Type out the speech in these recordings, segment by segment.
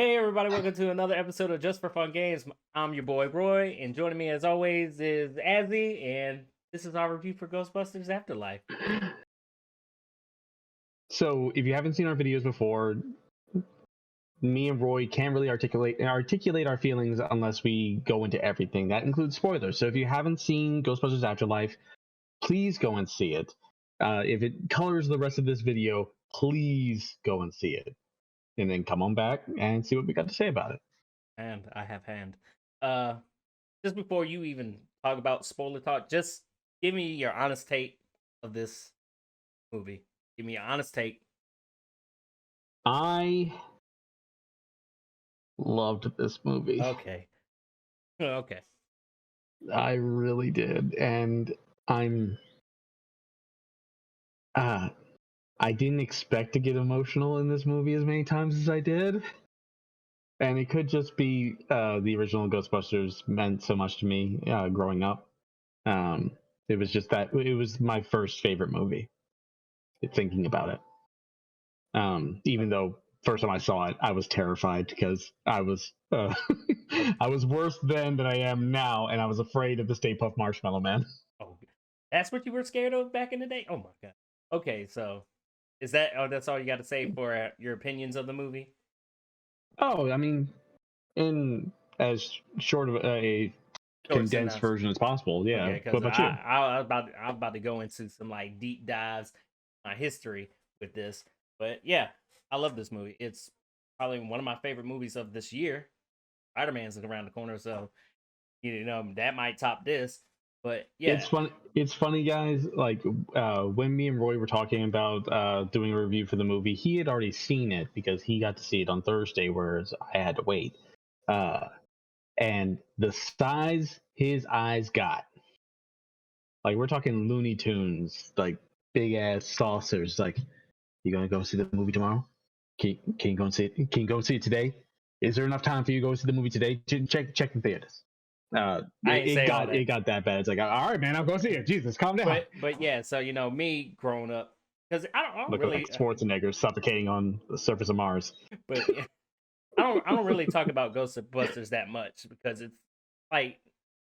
Hey everybody, welcome to another episode of Just for Fun Games. I'm your boy Roy, and joining me as always is Azzy, and this is our review for Ghostbusters Afterlife. So, if you haven't seen our videos before, me and Roy can't really articulate our feelings unless we go into everything. That includes spoilers. So, if you haven't seen Ghostbusters Afterlife, please go and see it. If it colors the rest of this video, please go and see it, and then come on back and see what we got to say about it. And I have hand. Just before you even talk about spoiler talk, just give me your honest take of this movie. Give me your honest take. I loved this movie. Okay. Okay. I really did, and I'm. I didn't expect to get emotional in this movie as many times as I did. And it could just be the original Ghostbusters meant so much to me growing up. It was just that it was my first favorite movie. Thinking about it, even though first time I saw it, I was terrified because I was I was worse then than I am now, and I was afraid of the Stay Puft Marshmallow Man. Oh, that's what you were scared of back in the day? Oh my god. Okay, so is that that's all you got to say for your opinions of the movie? Oh, I mean, in as short of a condensed version as possible. Yeah. Okay, What because about you? I'm about to go into some like deep dives my history with this. But yeah, I love this movie. It's probably one of my favorite movies of this year. Spider-Man's around the corner, so you know that might top this. But yeah, It's fun. It's funny, guys. Like when me and Roy were talking about doing a review for the movie, he had already seen it because he got to see it on Thursday, whereas I had to wait. And the size his eyes got, like we're talking Looney Tunes, like big ass saucers. Like, you gonna go see the movie tomorrow? Can you go and see it? Can you go see it today? Is there enough time for you to go see the movie today? Check the theaters. It got that bad. It's like, all right, man, I'll go see it. Jesus, calm down. But yeah, so you know me growing up, because I don't Look really like Schwarzenegger suffocating on the surface of Mars. But yeah, I don't really talk about Ghostbusters that much because it's like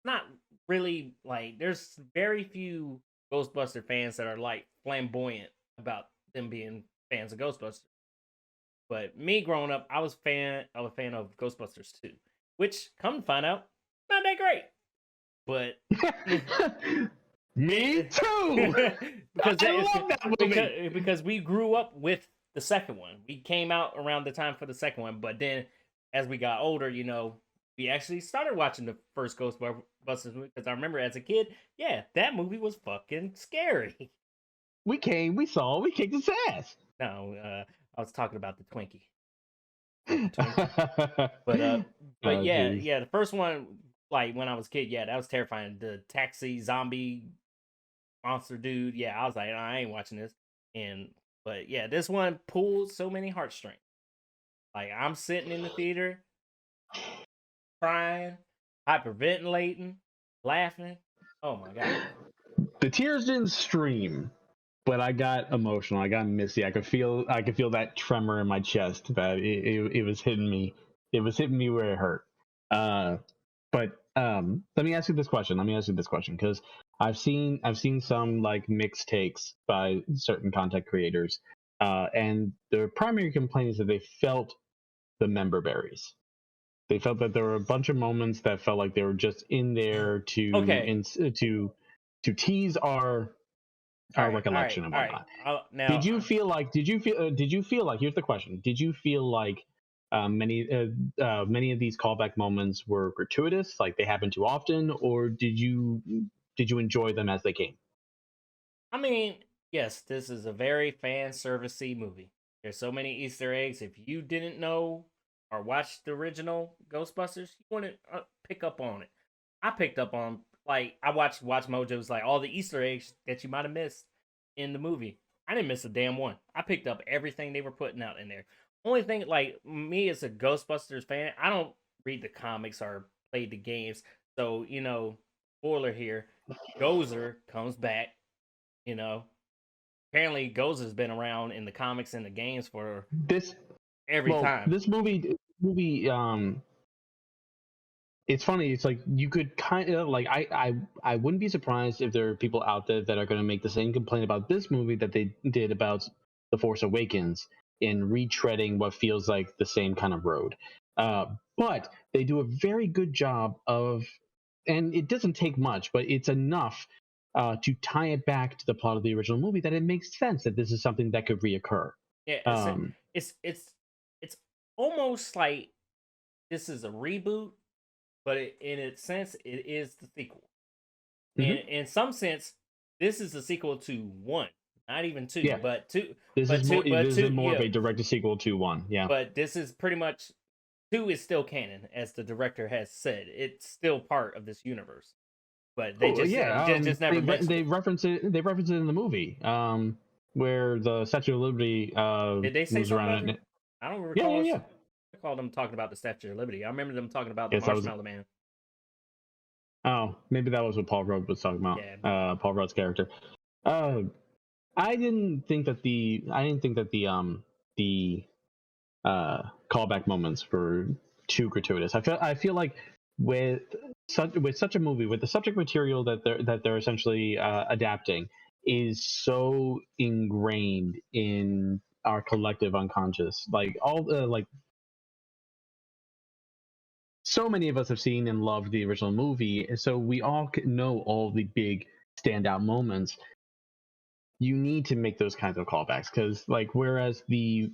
not really like there's very few Ghostbuster fans that are like flamboyant about them being fans of Ghostbusters. But me growing up, I was a fan of Ghostbusters 2, which come to find out, not that great. But me too. because I love that movie. because we grew up with the second one. We came out around the time for the second one, but then as we got older, you know, we actually started watching the first Ghostbusters movie because I remember as a kid, yeah, that movie was fucking scary. We kicked its ass. No, I was talking about the Twinkie. But yeah, geez. yeah, the first one, like when I was a kid, yeah, that was terrifying. The taxi zombie monster dude, yeah, I was like, I ain't watching this. But yeah, this one pulled so many heartstrings. Like I'm sitting in the theater, crying, hyperventilating, laughing. Oh my god! The tears didn't stream, but I got emotional. I got misty. I could feel that tremor in my chest. That it was hitting me. It was hitting me where it hurt. But let me ask you this question. Because I've seen some like mixed takes by certain content creators, and the primary complaint is that they felt the member berries. They felt that there were a bunch of moments that felt like they were just in there to tease our recollection and whatnot. Did you feel like? Here's the question: did you feel like many of these callback moments were gratuitous, like they happen too often, or did you enjoy them as they came? I mean, yes, this is a very fan servicey movie. There's so many Easter eggs. If you didn't know or watched the original Ghostbusters, you want to pick up on it. I picked up on like I watched Watch Mojo's like all the Easter eggs that you might have missed in the movie. I didn't miss a damn one. I picked up everything they were putting out in there. Only thing, like me as a Ghostbusters fan, I don't read the comics or play the games. So, you know, spoiler here, Gozer comes back, you know. Apparently Gozer's been around in the comics and the games for This every time. This movie movie, it's funny. It's like you could kind of like I wouldn't be surprised if there are people out there that are going to make the same complaint about this movie that they did about The Force Awakens in retreading what feels like the same kind of road. But they do a very good job of, and it doesn't take much, but it's enough to tie it back to the plot of the original movie that it makes sense that this is something that could reoccur. Yeah, Um, it's almost like this is a reboot, but in its sense, it is the sequel. And mhm. in some sense, this is a sequel to one, not even two, Yeah, but two, this but is more. two, but This is two. more of Yeah, a direct sequel to one. Yeah. but this is pretty much two is still canon, as the director has said. It's still part of this universe, but they Oh just yeah, just never mentioned they it. reference it. They reference it in the movie, where the Statue of Liberty Did they say moves something around. about And it? I don't yeah, yeah, recall. yeah. Recall them talking about the Statue of Liberty. I remember them talking about the Yes, that was. Marshmallow Man. Oh, maybe that was what Paul Rudd was talking about. Yeah, Paul Rudd's character. Uh, I didn't think that the callback moments were too gratuitous. I feel like with such a movie, with the subject material that they're essentially adapting, is so ingrained in our collective unconscious. Like all the like so many of us have seen and loved the original movie, and so we all know all the big standout moments. You need to make those kinds of callbacks because, like, whereas the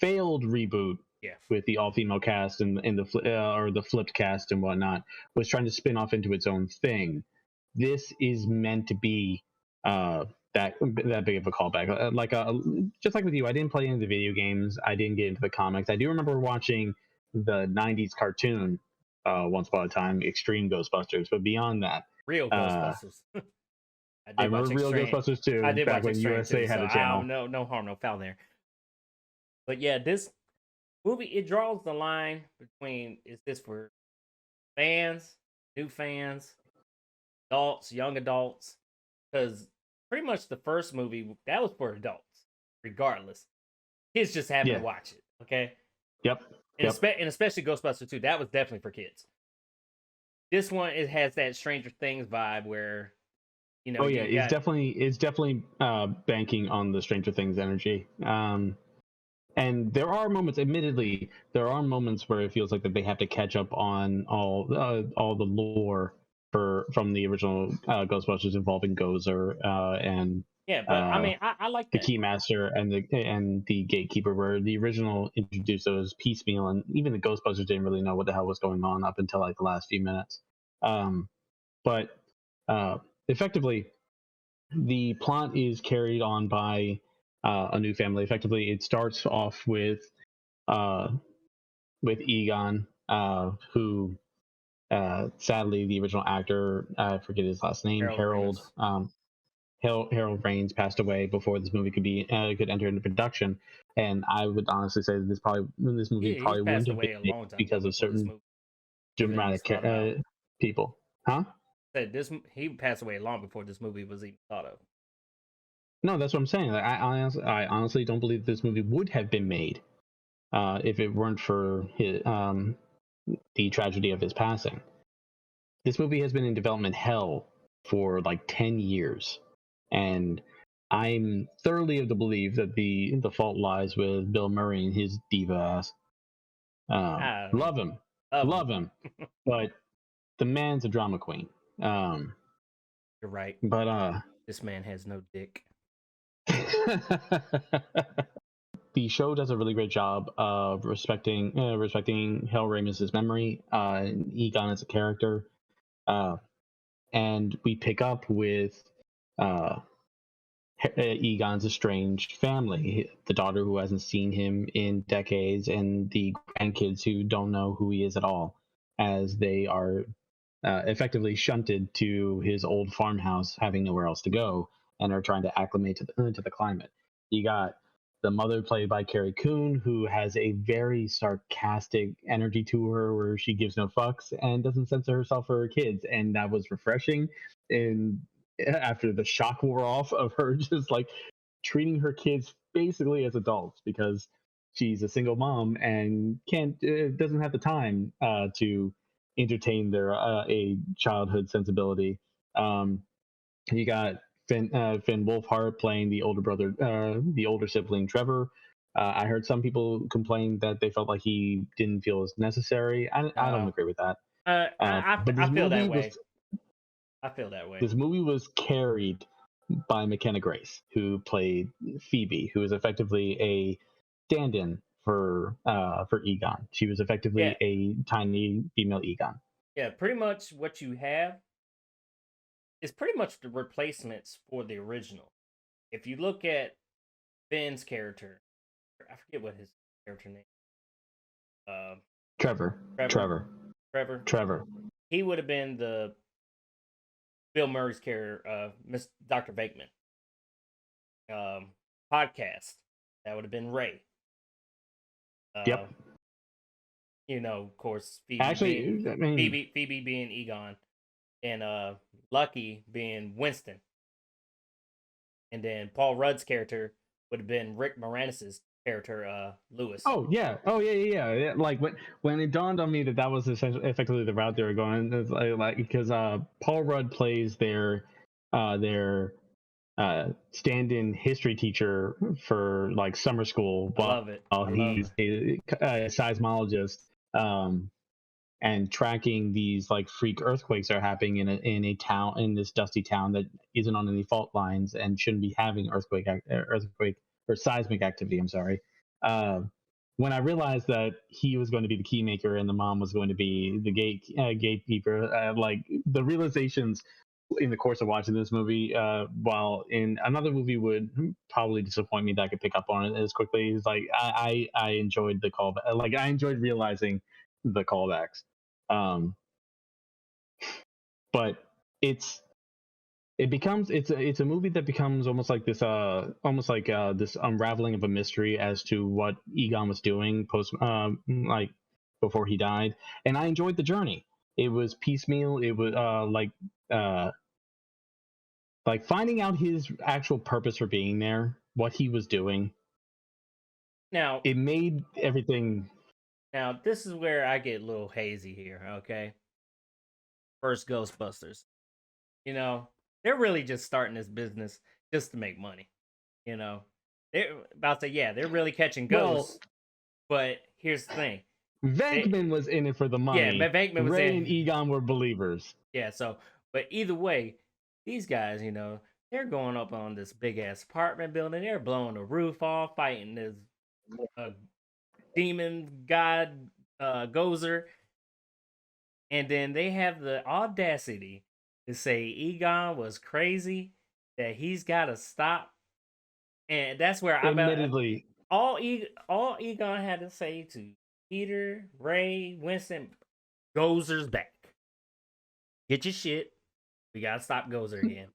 failed reboot yeah, with the all-female cast and or the flipped cast and whatnot was trying to spin off into its own thing. This is meant to be that big of a callback. Just like with you, I didn't play any of the video games. I didn't get into the comics. I do remember watching the '90s cartoon once upon a time, Extreme Ghostbusters. But beyond that, real uh, Ghostbusters. I I did watch remember Real Extreme. Ghostbusters I too, did back watch when Extreme too, USA had so a I channel. no harm, no foul there. But yeah, this movie it draws the line between is this for fans, new fans, adults, young adults, because pretty much the first movie that was for adults, regardless. Kids just having to Yeah. watch it, okay? Yep. And, Yep. and especially Ghostbusters 2, that was definitely for kids. This one it has that Stranger Things vibe where Oh yeah, you got it's definitely banking on the Stranger Things energy. And there are moments, admittedly, there are moments where it feels like that they have to catch up on all the lore from the original Ghostbusters involving Gozer and yeah, but I uh, mean I like the that. Keymaster and the Gatekeeper, where the original introduced those piecemeal, and even the Ghostbusters didn't really know what the hell was going on up until like the last few minutes. But uh, effectively, the plot is carried on by a new family. Effectively, it starts off uh, with Egon, who sadly the original actor, I forget his last name, Harold Harold. Ramis. Harold Raines passed away before this movie could enter into production, and I would honestly say that this movie He's probably wouldn't passed have been away a made long time ago because of before this certain movie even was dramatic thought about. people, huh? Said this he passed away long before this movie was even thought of. No, that's what I'm saying. Like, I honestly don't believe this movie would have been made if it weren't for the tragedy of his passing. This movie has been in development hell for like 10 years, and I'm thoroughly of the belief that the fault lies with Bill Murray and his diva ass. I don't know. Love him, Love him. love him, but the man's a drama queen. You're right. But This man has no dick. the show does a really great job of respecting Hal Ramis' memory, Egon as a character, and we pick up with uh, Egon's estranged family, the daughter who hasn't seen him in decades, and the grandkids who don't know who he is at all, as they are effectively shunted to his old farmhouse, having nowhere else to go, and are trying to acclimate to the climate. You got the mother, played by Carrie Coon, who has a very sarcastic energy to her, where she gives no fucks and doesn't censor herself for her kids, and that was refreshing. And after the shock wore off of her just like treating her kids basically as adults, because she's a single mom and doesn't have the time to entertain their a childhood sensibility. Um, you got Finn Wolfhard playing the older brother, the older sibling Trevor. I heard some people complain that they felt like he didn't feel as necessary. I don't No, agree with that. But I feel that way. I feel that way. this movie was carried by Mckenna Grace, who played Phoebe, who is effectively a stand-in for Egon. She was Yeah, effectively a tiny female Egon. yeah. Pretty much what you have is pretty much the replacements for the original. If you look at Finn's character, I forget what his character name. Uh, Trevor. Trevor. Trevor. Trevor. Trevor. He would have been the Bill Murray's character, Miss Dr. Venkman. Podcast that would have been Ray. Yep. You know, of course, Actually, I mean, Phoebe being Egon, and Lucky being Winston, and then Paul Rudd's character would have been Rick Moranis's character, Lewis. Oh yeah, yeah. Like when it dawned on me that was effectively the route they were going, it's like because Paul Rudd plays their stand-in history teacher for like summer school Love it. while he's a seismologist, and tracking these like freak earthquakes that are happening in a town, in this dusty town that isn't on any fault lines and shouldn't be having earthquake or seismic activity. I'm sorry. When I realized that he was going to be the key maker and the mom was going to be the gatekeeper, like the realizations in the course of watching this movie, while in another movie would probably disappoint me that I could pick up on it as quickly, is like I enjoyed the callback. Like I enjoyed realizing the callbacks. But it's a movie that becomes almost like this this unraveling of a mystery as to what Egon was doing post like before he died, and I enjoyed the journey. It was piecemeal. It was like finding out his actual purpose for being there, what he was doing. Now it made everything. Now this is where I get a little hazy here. Okay, first Ghostbusters. You know, they're really just starting this business just to make money. You know, they're about to they're really catching ghosts. But here's the thing: Venkman was in it for the money. Yeah, Venkman was Ray and Egon were believers. Yeah, so but either way, these guys, you know, they're going up on this big ass apartment building. They're blowing the roof off, fighting this demon god Gozer, and then they have the audacity to say Egon was crazy, that he's got to stop, and that's where admittedly all Egon had to say to Peter, Ray, Winston, Gozer's back. Get your shit. We gotta stop Gozer again.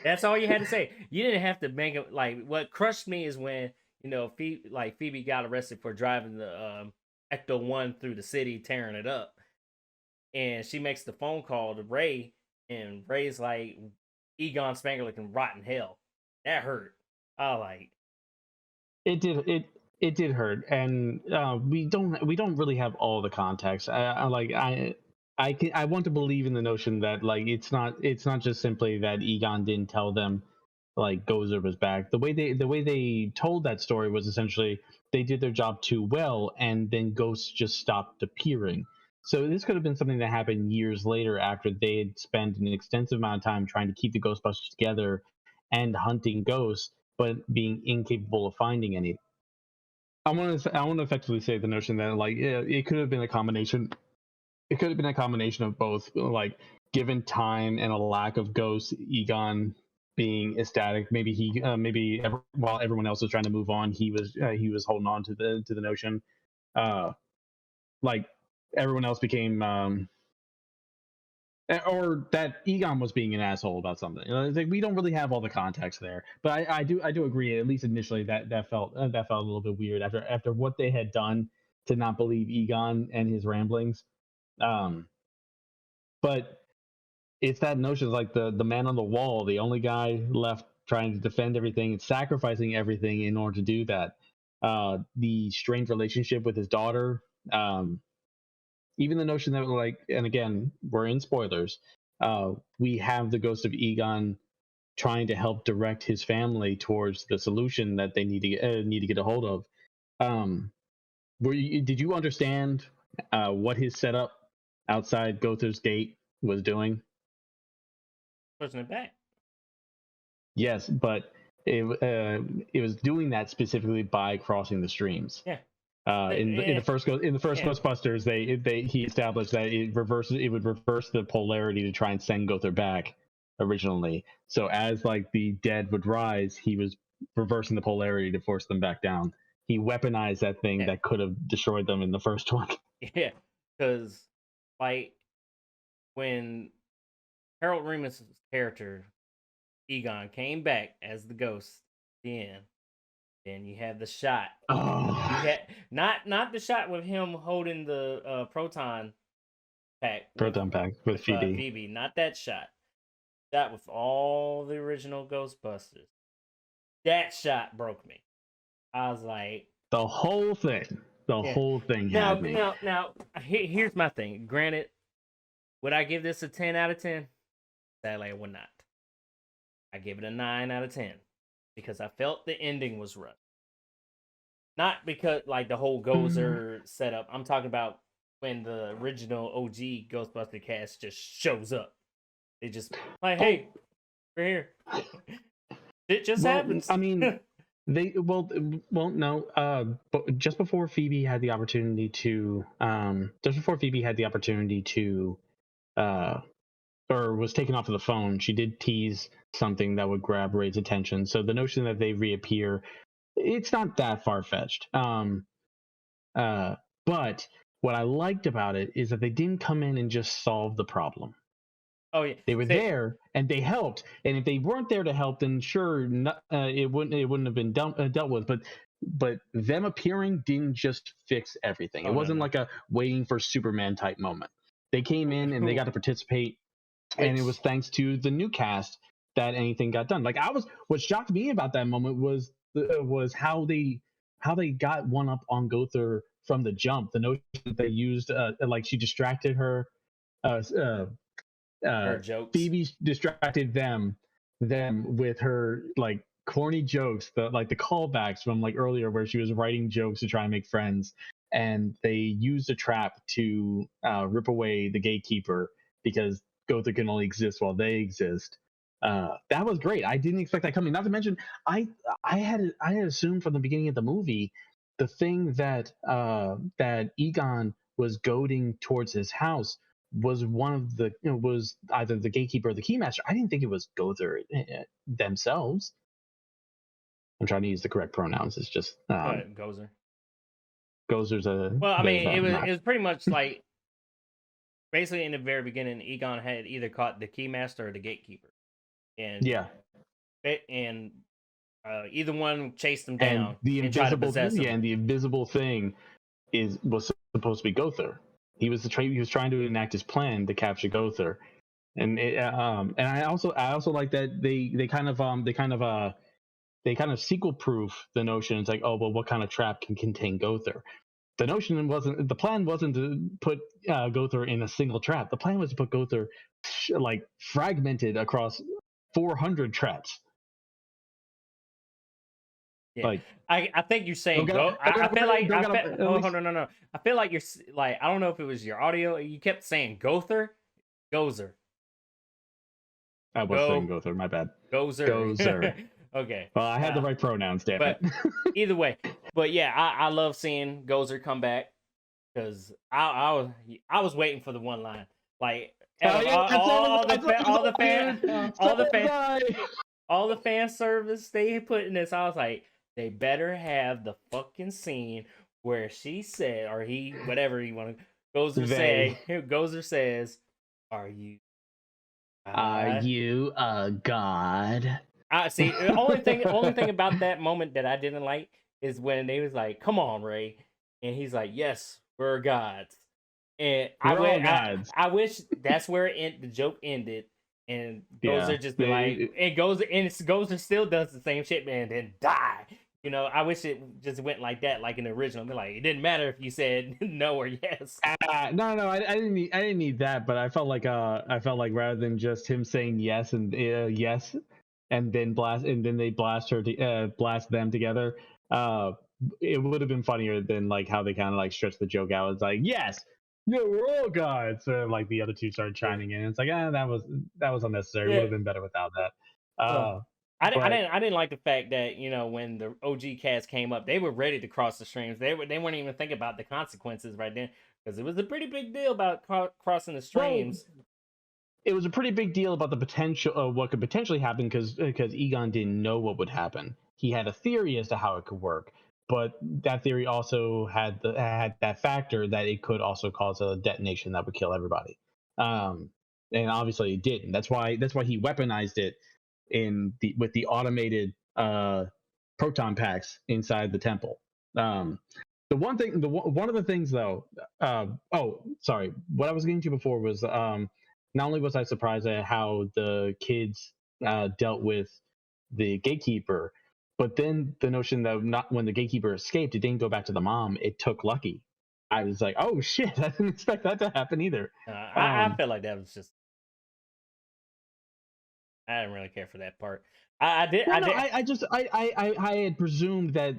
That's all you had to say. You didn't have to make it. Like, what crushed me is when, you know, Phoebe got arrested for driving the Ecto 1 through the city, tearing it up, and she makes the phone call to Ray, and Ray's like, Egon Spengler can rot in hell. That hurt. I like. It did hurt, and we don't really have all the context. I want to believe in the notion that like it's not just simply that Egon didn't tell them like Gozer was back. The way they told that story was essentially they did their job too well, and then ghosts just stopped appearing. So this could have been something that happened years later after they had spent an extensive amount of time trying to keep the Ghostbusters together and hunting ghosts, but being incapable of finding any. I want to effectively say the notion that like it could have been a combination. It could have been a combination of both, like given time and a lack of ghosts, Egon being ecstatic. Maybe while everyone else was trying to move on, he was holding on to the notion. Like everyone else became, or that Egon was being an asshole about something. You know, it's like we don't really have all the context there, but I do agree. At least initially, that felt a little bit weird after what they had done to not believe Egon and his ramblings. But it's that notion of like the man on the wall, the only guy left trying to defend everything and sacrificing everything in order to do that. the strained relationship with his daughter, even the notion that, like, and again, we're in spoilers, we have the ghost of Egon trying to help direct his family towards the solution that they need to get a hold of. Did you understand what his setup outside Gother's gate was doing? Pushing it back. Yes, but it was doing that specifically by crossing the streams. Yeah. In the first Yeah. Ghostbusters, he established that it would reverse the polarity to try and send Gother back originally. So as like the dead would rise, he was reversing the polarity to force them back down. He weaponized that thing Yeah. that could have destroyed them in the first one. Yeah, because like when Harold Ramis' character Egon came back as the ghost again, then you have the shot. Oh. You had not the shot with him holding the proton pack with Phoebe. Phoebe, not that shot. That with all the original Ghostbusters. That shot broke me. I was like, the whole thing. The whole thing had me. Now, here's my thing. Granted, would I give this a 10 out of 10? Sadly, I would not. I give it a 9 out of 10 because I felt the ending was rough. Not because like the whole Gozer setup. I'm talking about when the original OG Ghostbuster cast just shows up. They just like, hey, we're here. It just happens. I mean, no. But just before Phoebe had the opportunity to, or was taken off of the phone, she did tease something that would grab Ray's attention. So the notion that they reappear, it's not that far fetched. But what I liked about it is that they didn't come in and just solve the problem. Oh yeah, they were there and they helped. And if they weren't there to help, then sure, it wouldn't have been dealt with. But them appearing didn't just fix everything. It wasn't like a waiting for Superman type moment. They came in and they got to participate, and it was thanks to the new cast that anything got done. Like what shocked me about that moment was how they got one up on Gother from the jump. The notion that they used, like she distracted her jokes. Phoebe distracted them with her like corny jokes, the callbacks from like earlier where she was writing jokes to try and make friends, and they used a trap to rip away the gatekeeper because Gother can only exist while they exist. That was great. I didn't expect that coming. Not to mention, I had assumed from the beginning of the movie the thing that Egon was goading towards his house was one of the was either the gatekeeper or the keymaster. I didn't think it was Gother themselves. I'm trying to use the correct pronouns. It's just Gozer. Gozer's a well. I mean, it was pretty much like basically in the very beginning, Egon had either caught the keymaster or the gatekeeper, and either one chased them down. And the invisible and the invisible thing was supposed to be Gother. He was trying to enact his plan to capture Gother, and I also like that they kind of sequel proof the notion. It's like, oh well, what kind of trap can contain Gother? The plan wasn't to put Gother in a single trap. The plan was to put Gother like fragmented across 400 traps. Yeah. Like, I think you're saying I feel like no. I feel like you're like, I don't know if it was your audio. You kept saying Gozer. I was saying Gother. My bad. Gozer. Okay. Well, I had the right pronouns, damn it. Either way, but yeah, I love seeing Gozer come back because I was waiting for the one line, like all the fan service they put in this. I was like, they better have the fucking scene where she said, or he, whatever you want to, Gozer says, "Are you a god?" I see. The only thing about that moment that I didn't like is when they was like, "Come on, Ray," and he's like, "Yes, we're gods." And I wish that's where the joke ended, and Gozer just be like, and Gozer still does the same shit, man, and then die. I wish it just went like that, like in the original. Be like, it didn't matter if you said no or yes. No, I didn't need that, but I felt like rather than just him saying yes and yes, and then they blast them together. Uh, it would have been funnier than like how they kind of like stretched the joke out. It's like yes, no, we're all gods. Like the other two started Yeah. chiming in. It's like that was unnecessary. It would Yeah. have been better without that. Well, But I didn't like the fact that when the OG cast came up, they were ready to cross the streams. They weren't even thinking about the consequences right then, because it was a pretty big deal about crossing the well, streams. it was a pretty big deal about the potential of what could potentially happen because Egon didn't know what would happen. He had a theory as to how it could work, but that theory also had that factor that it could also cause a detonation that would kill everybody. And obviously it didn't. That's why he weaponized it with the automated proton packs inside the temple. One of the things though, oh, sorry, what I was getting to before was not only was I surprised at how the kids dealt with the gatekeeper, but then the notion that not when the gatekeeper escaped, it didn't go back to the mom. It took Lucky. I was like, oh shit, I didn't expect that to happen either. I felt like that was just. I didn't really care for that part. I had presumed that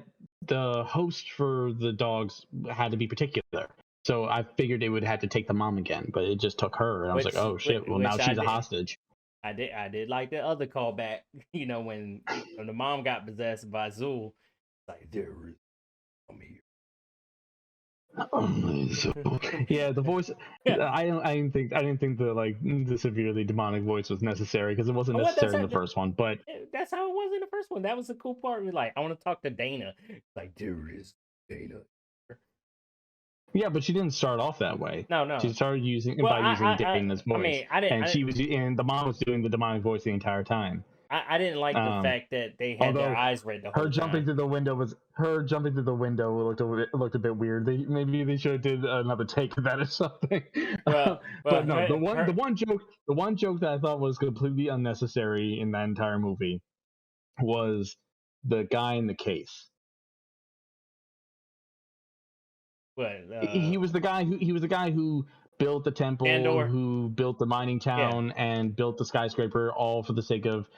the host for the dogs had to be particular. So I figured it would have to take the mom again, but it just took her, and I was like, "Oh shit! Well, now she's a hostage." I did like the other callback. When the mom got possessed by Zool, like there is come here. Yeah, the voice. Yeah. I didn't think the severely demonic voice was necessary because it wasn't necessary in the first one. But that's how it was in the first one. That was the cool part. We're like, I want to talk to Dana. Like there is Dana. Yeah, but she didn't start off that way. No. She started using Dana's voice, and the mom was doing the demonic voice the entire time. I didn't like the fact that they had their eyes red the whole time. Jumping through the window looked a bit weird. Maybe they should have did another take of that or something. But no, the one joke that I thought was completely unnecessary in that entire movie was the guy in the case. He was the guy who built the temple, Andor. who built the mining town, and built the skyscraper, all for the sake of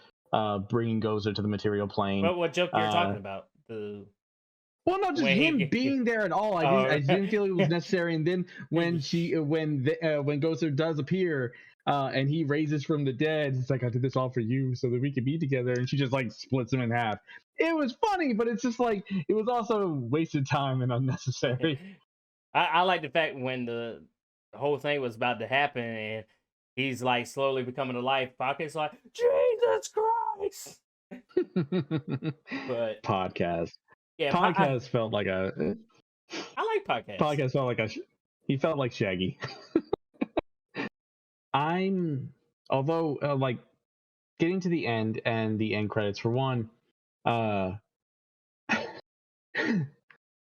bringing Gozer to the material plane. But what joke you're talking about? Well, no, just him being there at all. I didn't feel it was necessary. And then when Gozer does appear, and he raises from the dead, it's like, I did this all for you so that we could be together. And she just like splits him in half. It was funny, but it's just like it was also wasted time and unnecessary. I like the fact when the whole thing was about to happen and he's like slowly becoming alive. Pocket's like, Jesus Christ. But podcast. Yeah, podcast felt like a. I like podcast. Podcast felt like he felt like Shaggy. Although like getting to the end and the end credits for one,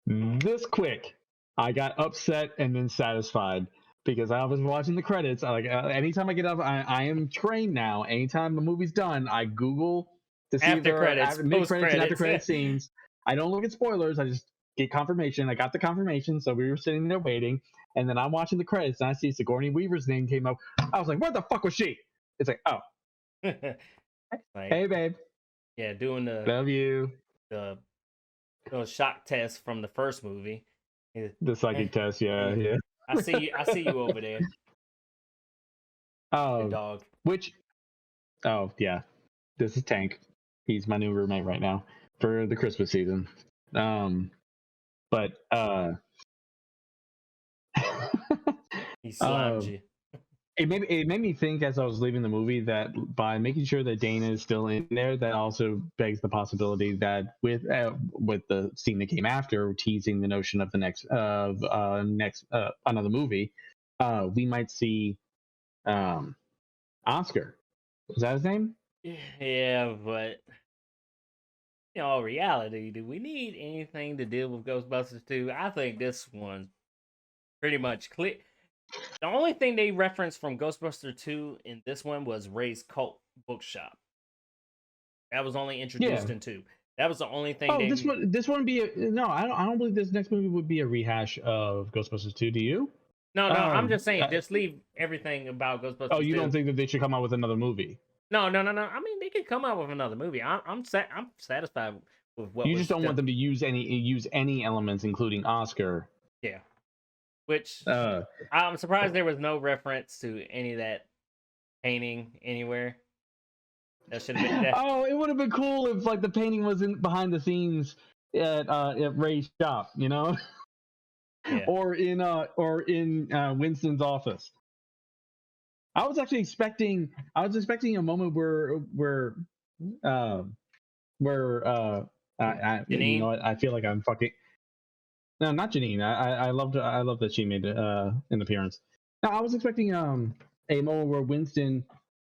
this quick, I got upset and then satisfied because I was watching the credits. Anytime I get up, I am trained now. Anytime the movie's done, I Google to see if there are mid-credits and after-credit scenes. I don't look at spoilers. I just get confirmation. I got the confirmation, so we were sitting there waiting, and then I'm watching the credits, and I see Sigourney Weaver's name came up. I was like, "Where the fuck was she?" It's like, "Oh, hey, babe." Yeah, doing the love you. The shock test from the first movie. The psychic test, yeah. I see you over there. Oh, the dog. Oh yeah, this is Tank. He's my new roommate right now for the Christmas season. But he slammed you. It made me think as I was leaving the movie that by making sure that Dana is still in there, that also begs the possibility that with the scene that came after, teasing the notion of the next another movie, we might see Oscar. Is that his name? Yeah, but in all reality, do we need anything to deal with Ghostbusters 2? I think this one's pretty much clear. The only thing they referenced from Ghostbusters 2 in this one was Ray's cult bookshop. That was only introduced in 2. That was the only thing Oh, they. this wouldn't be no. I don't believe this next movie would be a rehash of Ghostbusters 2. Do you? No, no, I'm just saying, Uh, just leave everything about oh, Ghostbusters you don't 2. think that they should come out with another movie? No, no, no, no. I mean, they could come out with another movie. I'm satisfied with what You just was don't want done. them to use any elements, including Oscar. Yeah, which Uh, I'm surprised there was no reference to any of that painting anywhere. That should have been that. oh, it would have been cool if like the painting was in behind the scenes at Ray's shop, you know, Yeah, or in Winston's office. I was expecting a moment uh, where you know Janine. what, I feel like I'm fucking no, not Janine. I love that she made an appearance. No, I was expecting a moment where Winston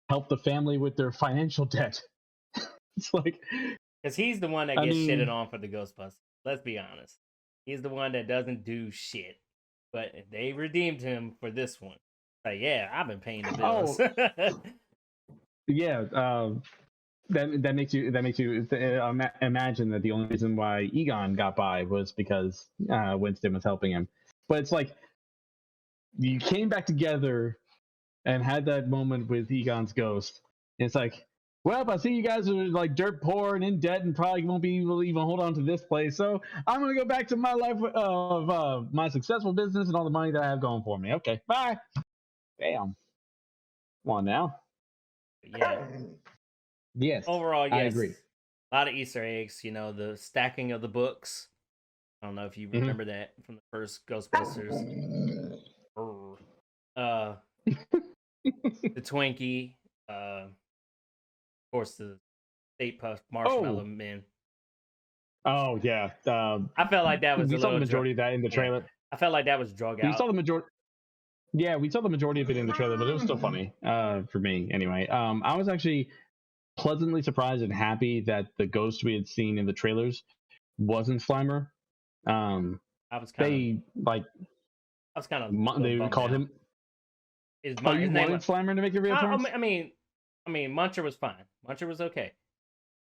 helped the family with their financial debt. It's like, Because he's the one that I gets shitted mean, on for the Ghostbusters. Let's be honest. He's the one that doesn't do shit. But they redeemed him for this one. Like, yeah, I've been paying the bills. oh yeah, that makes you imagine that the only reason why Egon got by was because Winston was helping him. But it's like you came back together and had that moment with Egon's ghost. And it's like, well, I see you guys are like dirt poor and in debt and probably won't be able to even hold on to this place. So I'm going to go back to my life of my successful business and all the money that I have going for me. Okay, bye. Bam. Come on now. Yeah. Yes. Overall, I yes. agree. A lot of Easter eggs. You know, the stacking of the books. I don't know if you remember that from the first Ghostbusters. The Twinkie. Of course, the State Puft Marshmallow Men. Oh yeah. I felt like that was we a saw the little majority of that in the trailer. I felt like that was drug We out. saw the majority. Yeah, we saw the majority of it in the trailer, but it was still funny for me anyway. I was actually pleasantly surprised and happy that the ghost we had seen in the trailers wasn't Slimer. I was kind of They bummed called out. him. His You name wanted Slimer to make a reappearance? I mean, Muncher was fine. Muncher was okay.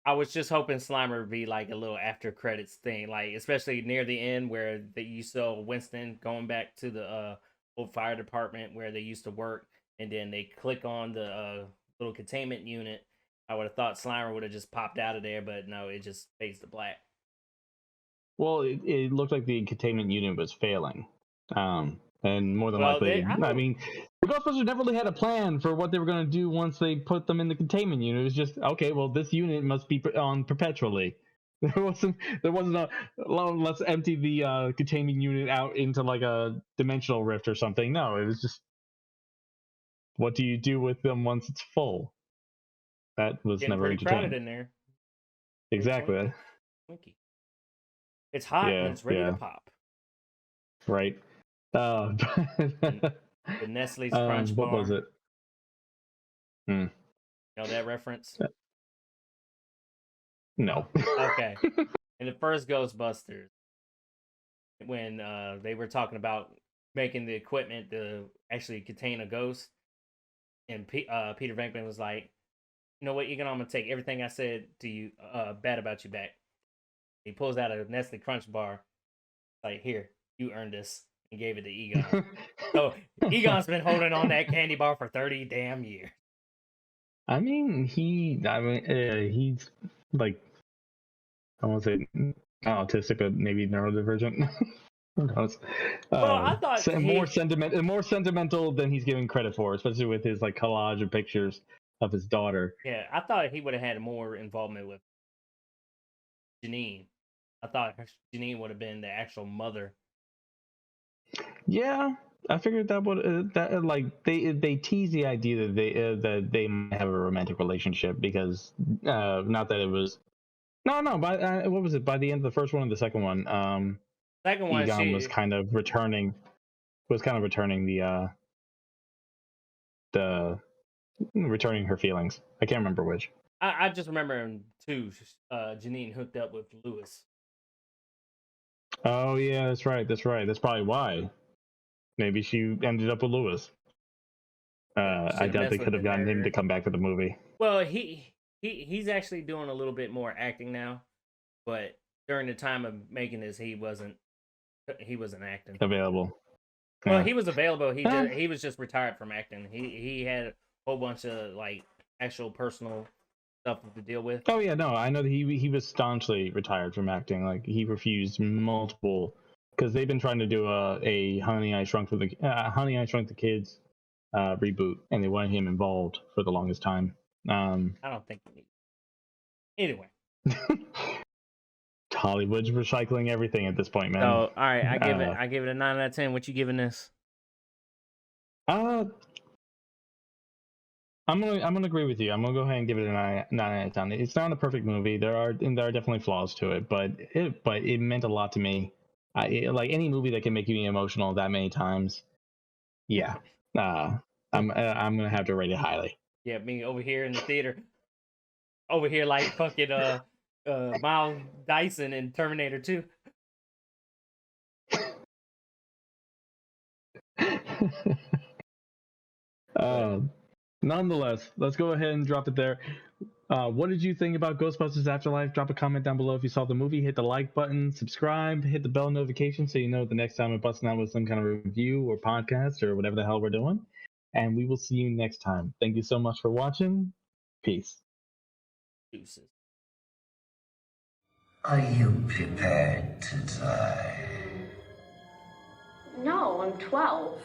I was just hoping Slimer would be like a little after credits thing, like especially near the end where you saw Winston going back to the old fire department where they used to work, and then they click on the little containment unit. I would have thought Slimer would have just popped out of there, but no, it just fades to black. Well, it looked like the containment unit was failing. And more than likely, I mean, the Ghostbusters never really had a plan for what they were going to do once they put them in the containment unit. It was just, okay, well, this unit must be on perpetually. There wasn't a, let's empty the containment unit out into like a dimensional rift or something. No, it was just, what do you do with them once it's full? That was Getting never pretty entertained. crowded in there. Exactly. Twinkie. It's hot and it's ready to pop. Right. The Nestle's Crunch Bar. What was it? You know that reference? No. Okay. In the first Ghostbusters, when they were talking about making the equipment to actually contain a ghost, and Peter Venkman was like, "You know what, Egon, I'm gonna take everything I said to you bad about you back." He pulls out a Nestle Crunch bar, like, "Here, you earned this," and gave it to Egon. So Egon's been holding on that candy bar for 30 damn years. I mean, he's like, I won't say not autistic, but maybe neurodivergent. Who knows? Well, I thought more sentimental than he's given credit for, especially with his like collage of pictures of his daughter. Yeah, I thought he would have had more involvement with Janine. I thought Janine would have been the actual mother. Yeah, I figured that would like they tease the idea that they might have a romantic relationship because not that it was by what was it, by the end of the first one or the second one? Second one, Egon was kind of returning the returning her feelings. I can't remember which. I just remember in 2, Janine hooked up with Lewis. Oh yeah, that's right. That's probably why. Maybe she ended up with Lewis. I doubt they could have gotten him to come back to the movie. Well, he's actually doing a little bit more acting now. but during the time of making this, he wasn't acting. Available. Well, Yeah. he was available. He was just retired from acting. He had a whole bunch of like actual personal stuff to deal with. Oh yeah, no, I know that he was staunchly retired from acting. Like he refused multiple, because they've been trying to do a Honey I Shrunk the Kids reboot, and they wanted him involved for the longest time. I don't think he needs. Anyway, Hollywood's recycling everything at this point, man. so all right, I give it a 9 out of 10. What you giving this? I'm gonna agree with you. I'm gonna go ahead and give it a 9 out of 10. It's not a perfect movie. There are definitely flaws to it, but it meant a lot to me. Like any movie that can make me emotional that many times. Yeah. I'm gonna have to rate it highly. Yeah, me over here in the theater, over here like fucking Miles Dyson in Terminator 2. Nonetheless, let's go ahead and drop it there. What did you think about Ghostbusters Afterlife? Drop a comment down below if you saw the movie. Hit the like button, subscribe, hit the bell notification so you know the next time we're busting out with some kind of review or podcast or whatever the hell we're doing. And we will see you next time. Thank you so much for watching. Peace. Deuces. Are you prepared to die? No, I'm 12.